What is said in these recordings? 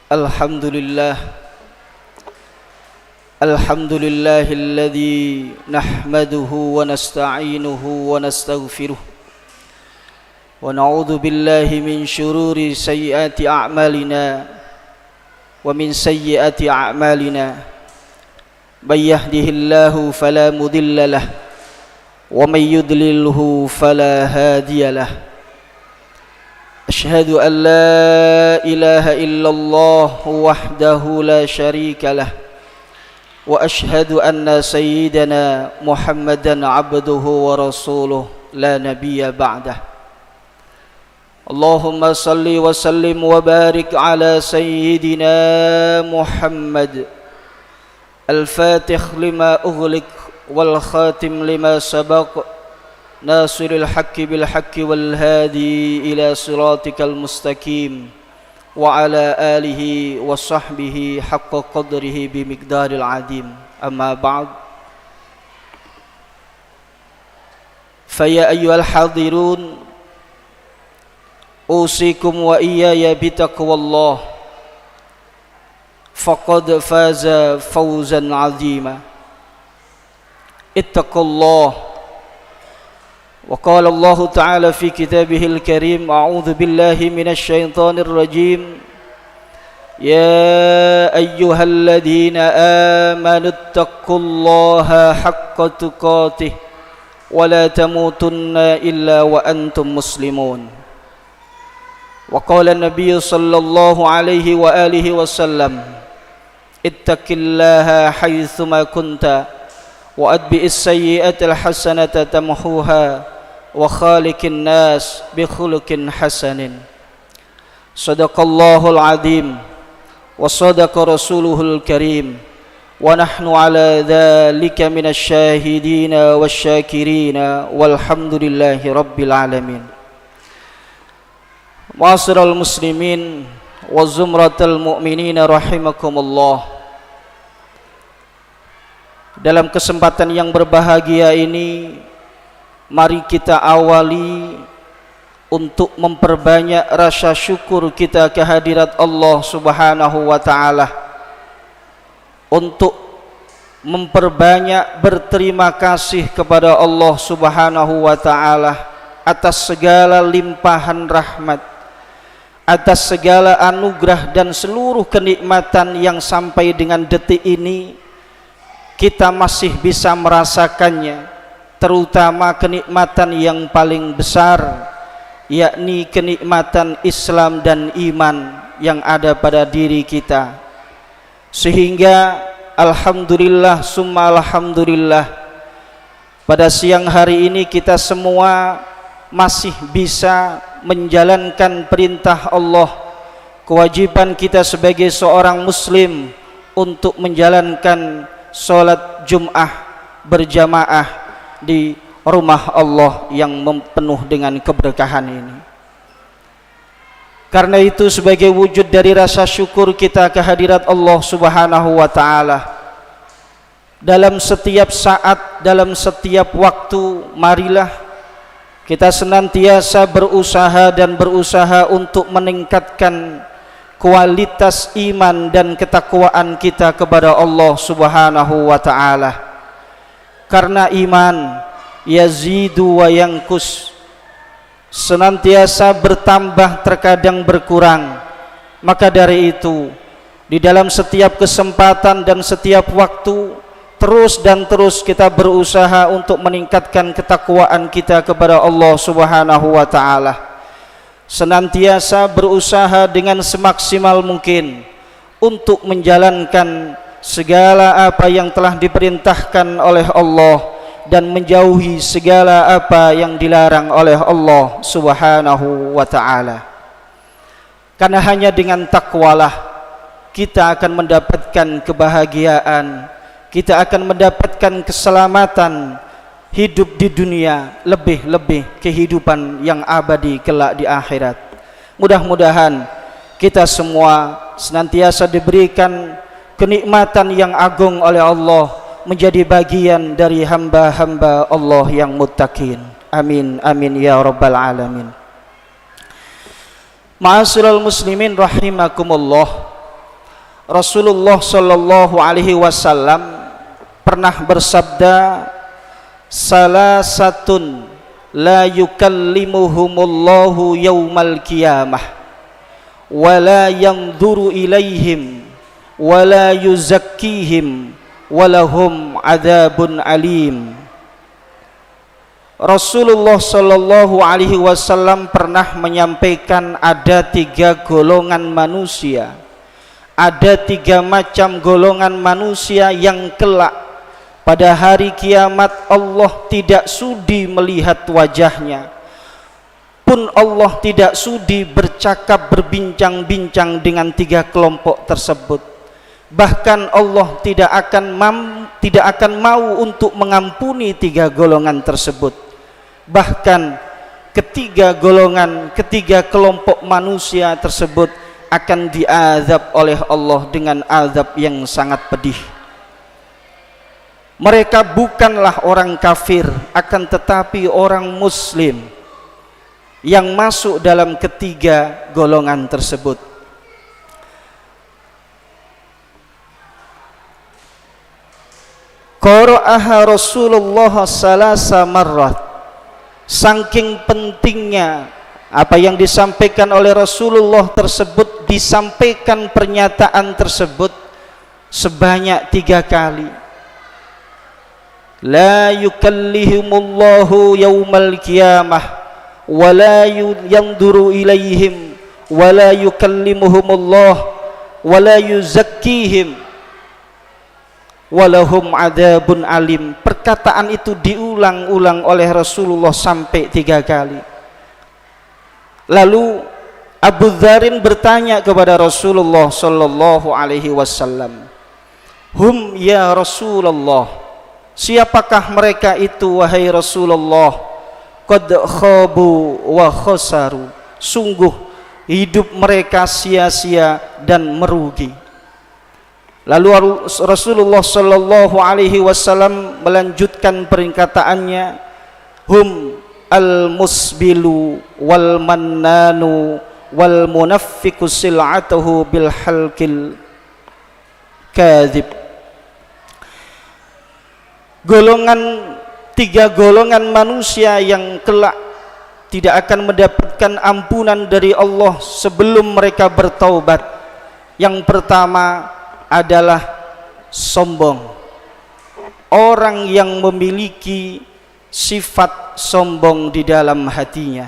Alhamdulillah Alhamdulillahilladzi nahmaduhu wa nasta'inuhu wa nastaghfiruh wa na'udzu billahi min syururi sayyiati a'malina wa min sayyiati a'malina may yahdihillahu fala mudilla lahu wa may yudlilhu fala hadiya lahu. أشهد أن لا إله إلا الله وحده لا شريك له وأشهد أن سيدنا محمدا عبده ورسوله لا نبي بعده. اللهم صل وسلم وبارك على سيدنا محمد الفاتح لما أغلق والخاتم لما سبق ناصر الحق بالحق والهادي إلى صراطك المستقيم وعلى آله وصحبه حق قدره بمقدار العظيم. أما بعد فيا أيها الحاضرون أوصيكم وإياي بتقوى الله فقد فاز فوزا عظيما. اتقوا الله. وقال الله تعالى في كتابه الكريم أعوذ بالله من الشيطان الرجيم يا أيها الذين آمنوا اتقوا الله حق تقاته ولا تموتن إلا وأنتم مسلمون. وقال النبي صلى الله عليه وآله وسلم اتق الله حيثما كنت وأتبع السيئة الحسنة تمحوها وخالق الناس بخلق حسن. صدق الله العظيم وصدق رسوله الكريم ونحن على ذلك من الشاهدين والشاكرين والحمد لله رب العالمين. معاشر المسلمين وزمرة المؤمنين رحمكم الله. Dalam kesempatan yang berbahagia ini, mari kita awali untuk memperbanyak rasa syukur kita kehadirat Allah Subhanahu wa ta'ala, untuk memperbanyak berterima kasih kepada Allah Subhanahu wa ta'ala atas segala limpahan rahmat, atas segala anugerah dan seluruh kenikmatan yang sampai dengan detik ini kita masih bisa merasakannya, terutama kenikmatan yang paling besar, yakni kenikmatan Islam dan iman yang ada pada diri kita. Sehingga alhamdulillah summa alhamdulillah, pada siang hari ini kita semua masih bisa menjalankan perintah Allah, kewajiban kita sebagai seorang muslim untuk menjalankan sholat Jum'ah berjamaah di rumah Allah yang penuh dengan keberkahan ini. Karena itu sebagai wujud dari rasa syukur kita kehadirat Allah Subhanahu wa ta'ala, dalam setiap saat, dalam setiap waktu, marilah kita senantiasa berusaha dan berusaha untuk meningkatkan kualitas iman dan ketakwaan kita kepada Allah Subhanahu wa ta'ala. Karena iman yazidu wa yankus, senantiasa bertambah terkadang berkurang. Maka dari itu di dalam setiap kesempatan dan setiap waktu terus kita berusaha untuk meningkatkan ketakwaan kita kepada Allah Subhanahu wa ta'ala, senantiasa berusaha dengan semaksimal mungkin untuk menjalankan segala apa yang telah diperintahkan oleh Allah dan menjauhi segala apa yang dilarang oleh Allah Subhanahu wa ta'ala. Karena hanya dengan takwalah kita akan mendapatkan kebahagiaan, kita akan mendapatkan keselamatan hidup di dunia, lebih-lebih kehidupan yang abadi kelak di akhirat. Mudah-mudahan kita semua senantiasa diberikan kenikmatan yang agung oleh Allah, menjadi bagian dari hamba-hamba Allah yang muttaqin. Amin amin ya rabbal alamin. Ma'asyiral muslimin rahimakumullah. Rasulullah sallallahu alaihi wasallam pernah bersabda, salasatun la yukallimuhumullahu yaumal qiyamah wa la yanzuru ilaihim wa la yuzakkihim wa lahum adzabun alim. Rasulullah sallallahu alaihi wasallam pernah menyampaikan ada 3 golongan manusia, ada 3 macam golongan manusia yang kelak pada hari kiamat Allah tidak sudi melihat wajahnya, pun Allah tidak sudi bercakap berbincang-bincang dengan 3 kelompok tersebut. Bahkan Allah tidak akan mau untuk mengampuni 3 golongan tersebut. Bahkan ketiga kelompok manusia tersebut akan diazab oleh Allah dengan azab yang sangat pedih. Mereka bukanlah orang kafir, akan tetapi orang muslim yang masuk dalam ketiga golongan tersebut. Qara'aha Rasulullah salasa marrat. Saking pentingnya apa yang disampaikan oleh Rasulullah tersebut, disampaikan pernyataan tersebut sebanyak 3 kali. La yukallihimullahu yaumal qiyamah wa la yanzuru ilaihim wa la yukallimuhumullah wa la yuzakkihim walahum adzabun alim. Perkataan itu diulang-ulang oleh Rasulullah sampai 3 kali. Lalu Abu Dzarin bertanya kepada Rasulullah sallallahu alaihi wasallam, hum ya Rasulullah, siapakah mereka itu wahai Rasulullah? Qad khabu wa khasaru, sungguh hidup mereka sia-sia dan merugi. Lalu Rasulullah sallallahu alaihi wasallam melanjutkan perkataannya, hum al-musbilu wal mannanu wal munaffiqu sil'atuhu bil halqil kadzib. Golongan 3 golongan manusia yang kelak tidak akan mendapatkan ampunan dari Allah sebelum mereka bertaubat. Yang pertama adalah sombong, orang yang memiliki sifat sombong di dalam hatinya.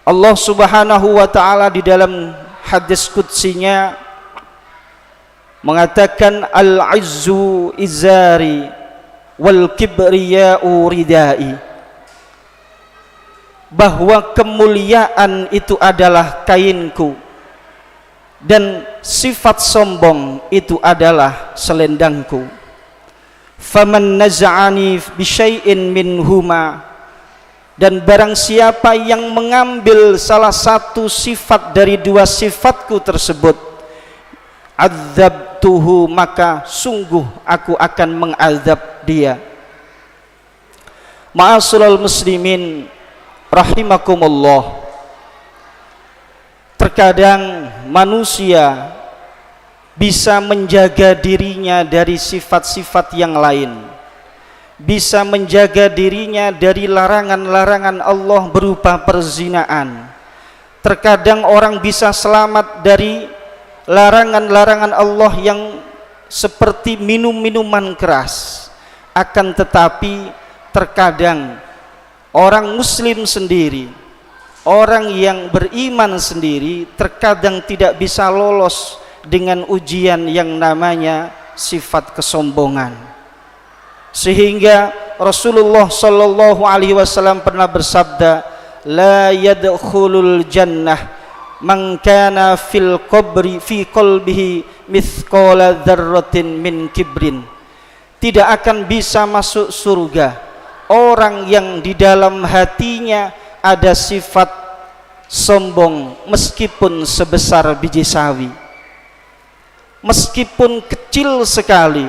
Allah subhanahu wa ta'ala di dalam hadis qudsinya mengatakan, al-izzu izari wal kibriya'u ridai, bahwa kemuliaan itu adalah kainku dan sifat sombong itu adalah selendangku. Faman naz'ani bi syai'in minhuma, dan barang siapa yang mengambil salah satu sifat dari 2 sifatku tersebut, adzabtuhu, maka sungguh aku akan mengazab dia. Ma'asyiral muslimin rahimakumullah, terkadang manusia bisa menjaga dirinya dari sifat-sifat yang lain, bisa menjaga dirinya dari larangan-larangan Allah berupa perzinaan. Terkadang orang bisa selamat dari larangan-larangan Allah yang seperti minum-minuman keras. Akan tetapi terkadang orang muslim sendiri, orang yang beriman sendiri, terkadang tidak bisa lolos dengan ujian yang namanya sifat kesombongan. Sehingga Rasulullah sallallahu alaihi wasallam pernah bersabda, la yadkhulul jannah man kana fil qabri fi qalbihi mithqala dzarratin min kibrin. Tidak akan bisa masuk surga orang yang di dalam hatinya ada sifat sombong meskipun sebesar biji sawi. Meskipun kecil sekali,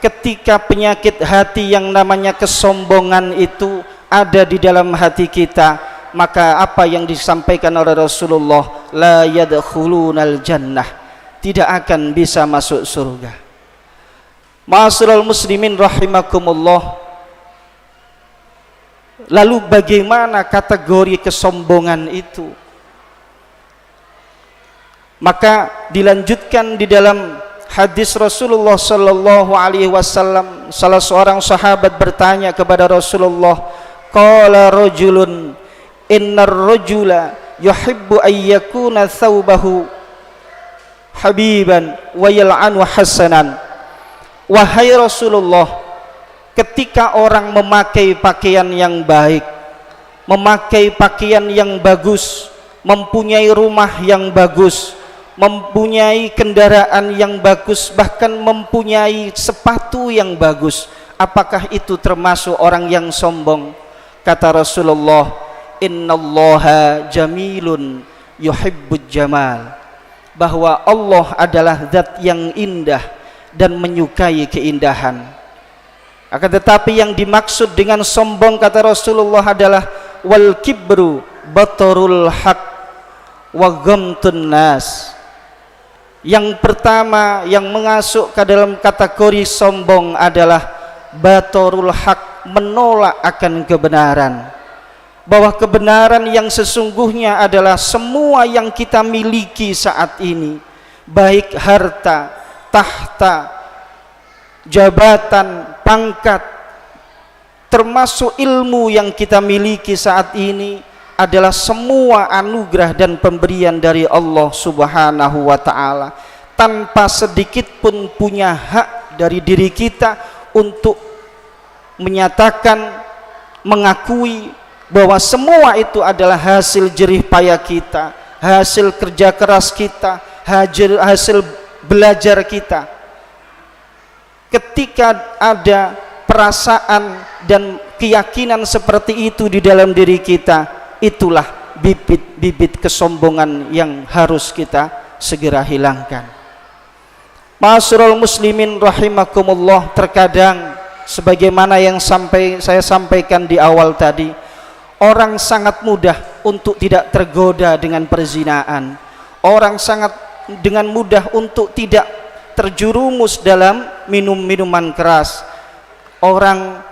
ketika penyakit hati yang namanya kesombongan itu ada di dalam hati kita, maka apa yang disampaikan oleh Rasulullah, la yadkhulunal jannah, tidak akan bisa masuk surga. Ma'asyiral muslimin rahimakumullah. Lalu bagaimana kategori kesombongan itu? Maka dilanjutkan di dalam hadis Rasulullah sallallahu alaihi wasallam, salah seorang sahabat bertanya kepada Rasulullah, qala rajulun innar rajula yuhibbu an yakuna thawbahu habiban wa yal'anu hasanan. Wahai Rasulullah, ketika orang memakai pakaian yang baik, memakai pakaian yang bagus, mempunyai rumah yang bagus, mempunyai kendaraan yang bagus, bahkan mempunyai sepatu yang bagus, apakah itu termasuk orang yang sombong? Kata Rasulullah, innallaha jamilun yuhibbul jamal, bahwa Allah adalah zat yang indah dan menyukai keindahan. Akan tetapi yang dimaksud dengan sombong, kata Rasulullah, adalah wal kibru batarul haq wa ghamtun nas. Yang pertama yang masuk ke dalam kategori sombong adalah batarul haq, menolak akan kebenaran. Bahwa kebenaran yang sesungguhnya adalah semua yang kita miliki saat ini, baik harta, tahta, jabatan, pangkat, termasuk ilmu yang kita miliki saat ini, adalah semua anugerah dan pemberian dari Allah Subhanahu wa ta'ala, tanpa sedikit pun punya hak dari diri kita untuk menyatakan, mengakui bahwa semua itu adalah hasil jerih payah kita, hasil kerja keras kita, hasil belajar kita. Ketika ada perasaan dan keyakinan seperti itu di dalam diri kita, itulah bibit-bibit kesombongan yang harus kita segera hilangkan. Ma'asyiral muslimin rahimakumullah, terkadang sebagaimana yang saya sampaikan di awal tadi, orang sangat mudah untuk tidak tergoda dengan perzinaan. Orang sangat dengan mudah untuk tidak terjerumus dalam minum-minuman keras. Orang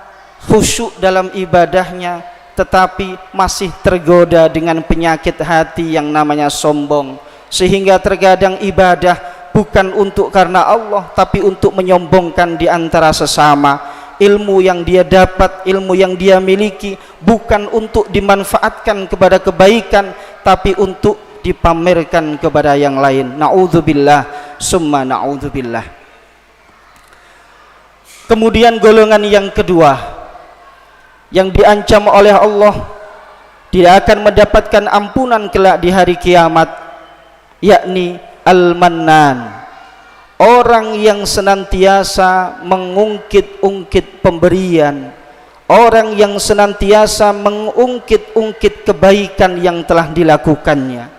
khusyuk dalam ibadahnya, tetapi masih tergoda dengan penyakit hati yang namanya sombong, sehingga terkadang ibadah bukan untuk karena Allah, tapi untuk menyombongkan di antara sesama. Ilmu yang dia dapat, ilmu yang dia miliki, bukan untuk dimanfaatkan kepada kebaikan, tapi untuk dipamerkan kepada yang lain. Na'udzubillah, summa na'udzubillah. Kemudian golongan yang kedua yang diancam oleh Allah tidak akan mendapatkan ampunan kelak di hari kiamat, yakni al-mannan, orang yang senantiasa mengungkit-ungkit pemberian, orang yang senantiasa mengungkit-ungkit kebaikan yang telah dilakukannya.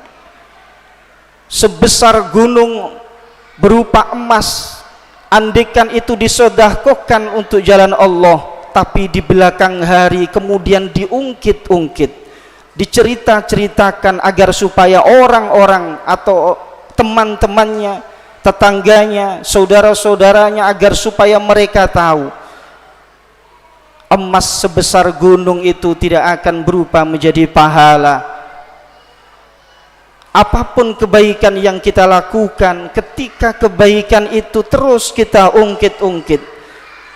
Sebesar gunung berupa emas, andaikan itu disedekahkan untuk jalan Allah, tapi di belakang hari kemudian diungkit-ungkit, dicerita-ceritakan agar supaya orang-orang atau teman-temannya, tetangganya, saudara-saudaranya, agar supaya mereka tahu emas sebesar gunung itu tidak akan berubah menjadi pahala. Apapun kebaikan yang kita lakukan, ketika kebaikan itu terus kita ungkit-ungkit,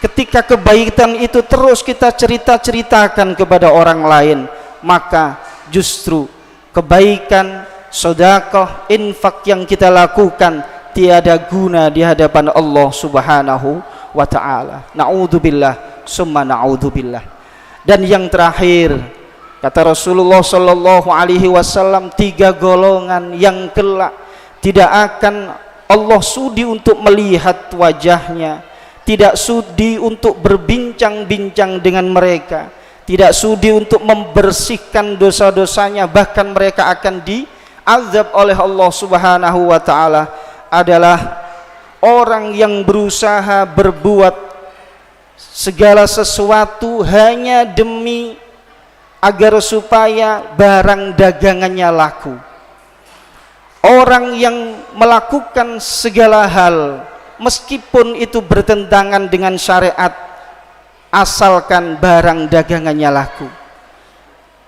ketika kebaikan itu terus kita cerita-ceritakan kepada orang lain, maka justru kebaikan, sedekah, infak yang kita lakukan tiada guna di hadapan Allah Subhanahu wa ta'ala. Na'udzubillah, summa na'udzubillah. Dan yang terakhir, kata Rasulullah sallallahu alaihi wasallam, 3 golongan yang kelak tidak akan Allah sudi untuk melihat wajahnya, tidak sudi untuk berbincang-bincang dengan mereka, tidak sudi untuk membersihkan dosa-dosanya, bahkan mereka akan diazab oleh Allah Subhanahu wa ta'ala, adalah orang yang berusaha berbuat segala sesuatu hanya demi agar supaya barang dagangannya laku. Orang yang melakukan segala hal meskipun itu bertentangan dengan syariat, asalkan barang dagangannya laku,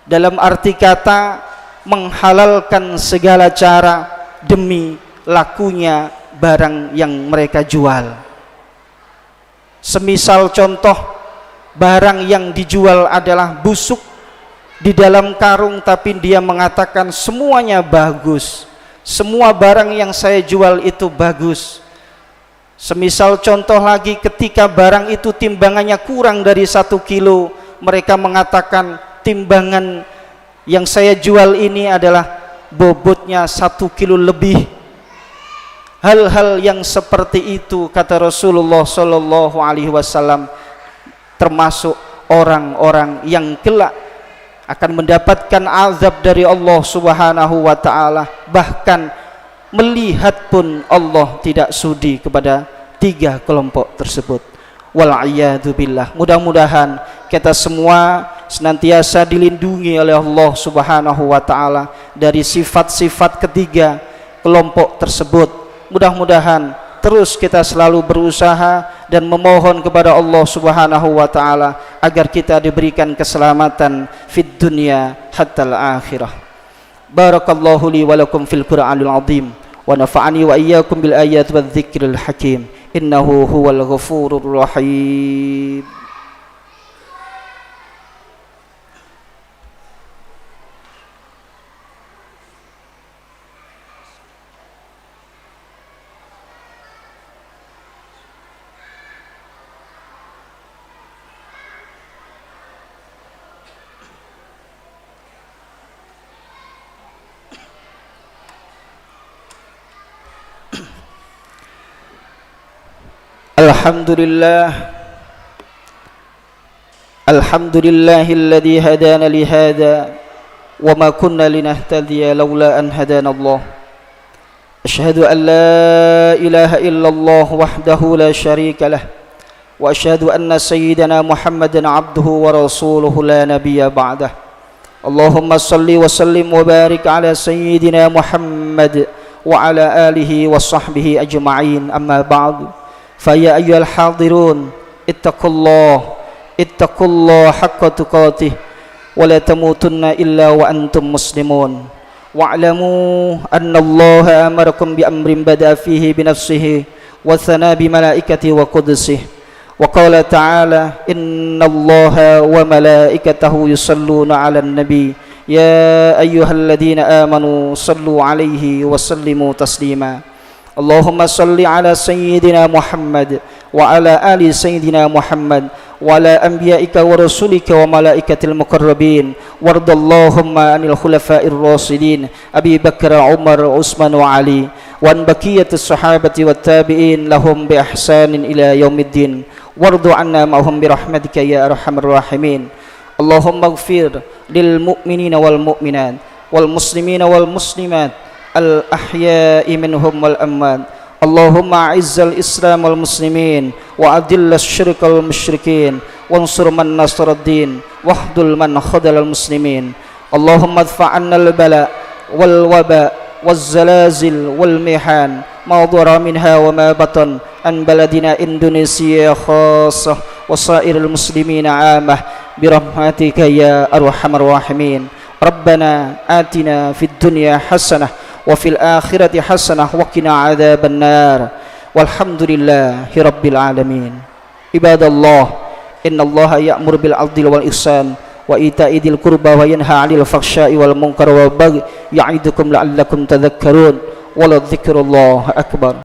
dalam arti kata menghalalkan segala cara demi lakunya barang yang mereka jual. Semisal contoh, barang yang dijual adalah busuk di dalam karung, tapi dia mengatakan semuanya bagus, semua barang yang saya jual itu bagus. Semisal contoh lagi, ketika barang itu timbangannya kurang dari 1 kilo, mereka mengatakan timbangan yang saya jual ini adalah bobotnya 1 kilo lebih. Hal-hal yang seperti itu, kata Rasulullah Shallallahu Alaihi Wasallam, termasuk orang-orang yang kelak akan mendapatkan azab dari Allah Subhanahu wa Ta'ala. Bahkan melihat pun Allah tidak sudi kepada 3 kelompok tersebut. Wal'iyadu billah. Mudah-mudahan kita semua senantiasa dilindungi oleh Allah Subhanahu wa Ta'ala dari sifat-sifat ketiga kelompok tersebut. Mudah-mudahan terus kita selalu berusaha dan memohon kepada Allah Subhanahu wa Ta'ala agar kita diberikan keselamatan fid dunya hatta al-akhirah. Barakallahu li wa lakum fil Qur'anil azim wa nafa'ani wa iyyakum bil ayati wadh dzikril hakim. Innahu huwal ghafurur rahim. Alhamdulillahilladzi hadana li hadza wa ma kunna linahtadiya laula an hadana Allah. Asyhadu an la ilaha illallah wahdahu la syarika lah wa asyhadu anna sayyidana Muhammadan abduhu wa rasuluhu la nabiyya ba'dah. Allahumma salli wa sallim wa barik ala sayyidina Muhammad wa ala alihi wa sahbihi ajma'in. Amma ba'du. Faya ayyuhal hadirun ittaqullah haqqa tuqatih wa la tamutunna illa wa antum muslimun. Wa'lamu anna Allah amarakum bi amrin bada fihi bi nafsihi wa thana bi malaikatihi wa qudsihi wa qala ta'ala inna Allaha wa malaikatahu yusalluna 'alan nabi ya ayyuhalladzina amanu sallu 'alaihi wa sallimu taslima. Allahumma salli ala sayyidina Muhammad wa ala ali sayyidina Muhammad wa ala anbiya'ika wa rasulika wa malaikatil muqarrabin wardallahumma anil khulafa'ir rasidin Abi Bakar, Umar, Utsman wa Ali wa an baqiyatis sahabati wat tabi'in lahum bi ihsanin ila yaumiddin wardu anna ma'hum bi rahmatika ya arhamar rahimin. Allahumma ighfir lil mu'minina wal mu'minat wal muslimina wal muslimat al-ahya'i minhum wal amwat. Allahumma a'izzal islam wal muslimin wa adillas syirka wal musyrikin wansur man nasaraddin wahdul man khadalal muslimin. Allahumma adfa'anna al-bala wal waba wal zalazil wal mihan ma dhara minha wa ma batan an baladina Indonesia khassah wa sairil muslimina 'amah bi rahmatika ya arhamar rahimin. Rabbana atina fid dunya hasanah wa fil akhirati hasanah wa qina adzaban nar walhamdulillahi rabbil alamin. Ibadallah, innallaha ya'muru bil 'adli wal ihsan wa ita'i dzil qurba wa yanha 'anil fahsya'i wal munkar wal baghi ya'idukum la'allakum tadhakkarun wa la dzikrullahi akbar.